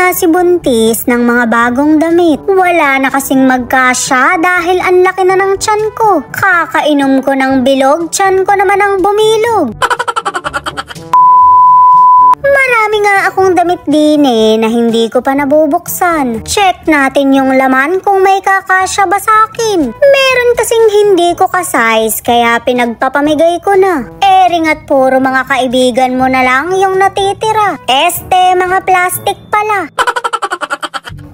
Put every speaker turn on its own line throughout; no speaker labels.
nga si Buntis ng mga bagong damit. Wala na kasing magkasya dahil ang laki na ng tiyan ko. Kakainom ko ng bilog, tiyan ko naman ang bumilog. Marami nga akong damit din na hindi ko pa nabubuksan. Check natin yung laman kung may kakasya ba sa akin. Meron kasing hindi ko ka-size kaya pinagpapamigay ko na. Ring at puro mga kaibigan mo na lang yung natitira. Mga plastic pala.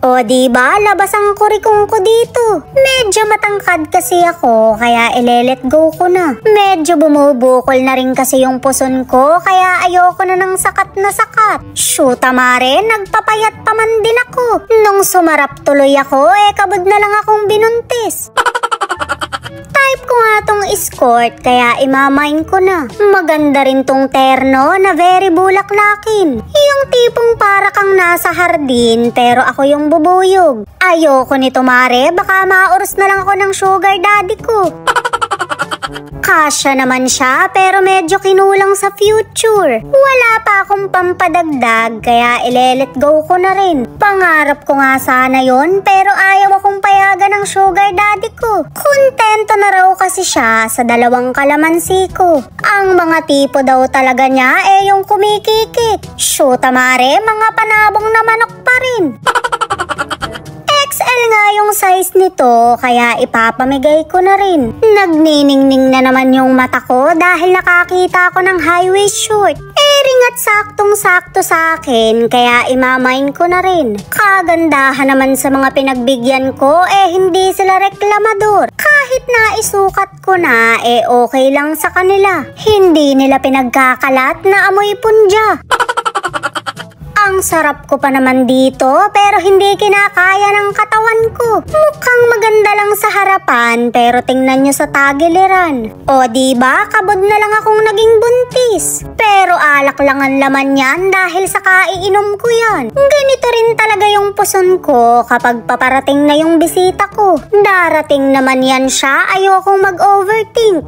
O diba, labas ang kurikong ko dito. Medyo matangkad kasi ako, kaya i-let go ko na. Medyo bumubukol na rin kasi yung puson ko, kaya ayoko na ng sakat na sakat. Shoota mare, nagpapayat pa man din ako. Nung sumarap tuloy ako, kabod na lang akong binuntis. Type ko nga tong escort, kaya imamain ko na. Maganda rin tong terno na very bulaklakin. Yung tipong para kang nasa hardin, pero ako yung bubuyog. Ayoko nito mare, baka maoros na lang ako ng sugar daddy ko. Kasya naman siya, pero medyo kinulang sa future. Wala pa akong pampadagdag, kaya i-let go ko na rin. Pangarap ko nga sana yon, pero ayaw akong payagan ng sugar daddy ko. Kontento na raw kasi siya sa 2 kalamansi ko. Ang mga tipo daw talaga niya yung kumikikik. Shoota mare, mga panabong na manok pa rin. XL nga yung size nito, kaya ipapamigay ko na rin. Nagniningning na naman yung mata ko dahil nakakita ko ng high waist short. Ring at saktong-sakto sa akin, kaya imamain ko na rin. Kagandahan naman sa mga pinagbigyan ko, hindi sila reklamador. Kahit na isukat ko na, okay lang sa kanila. Hindi nila pinagkakalat na amoy punja. Ang sarap ko pa naman dito, pero hindi kinakaya ng katawan ko. Mukhang maganda lang sa harapan, pero tingnan nyo sa tagiliran. O diba, kabod na lang akong naging buntis. Pero alak lang ang laman yan dahil sa kaiinom ko yan. Ganito rin talaga yung puson ko kapag paparating na yung bisita ko. Darating naman yan siya, ayokong mag-overthink.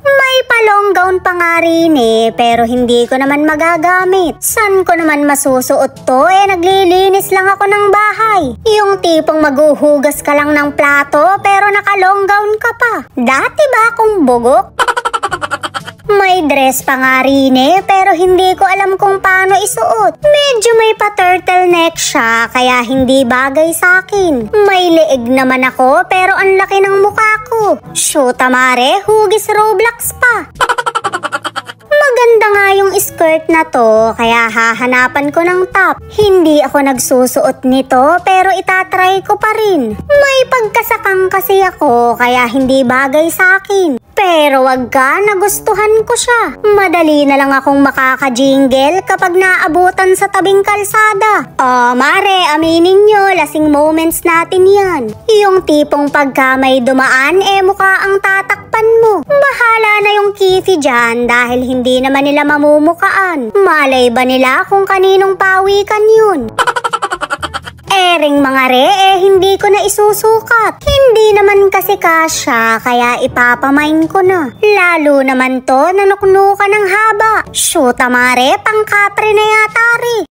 May palong gown pa nga rin pero hindi ko naman magagamit. San ko naman masusuot to? Naglilinis lang ako ng bahay. Yung tipong maghuhugas ka lang ng plato pero naka-long gown ka pa. Dati ba akong bugok? May dress pa nga rin pero hindi ko alam kung paano isuot. Medyo may pa-turtleneck siya kaya hindi bagay sa akin. May leeg naman ako pero ang laki ng mukha ko. Shoota mare, hugis Roblox pa. Maganda nga yung skirt na to, kaya hahanapan ko ng top. Hindi ako nagsusuot nito, pero itatry ko pa rin. May pagkasakang kasi ako, kaya hindi bagay sa akin. Pero wag ka, nagustuhan ko siya. Madali na lang akong makaka-jingle kapag naabutan sa tabing kalsada. Mare, aminin nyo, lasing moments natin yan. Yung tipong pagka may dumaan, mukha ang tatakpan mo. Bahala na yung kifi dyan dahil hindi naman nila mamumukaan. Malay ba nila kung kaninong pawikan yun? Ring mga hindi ko na isusukat. Hindi naman kasi kasya, kaya ipapamain ko na. Lalo naman to, nanuknukan ng haba. Shoota mare, pangkapre na yata rin.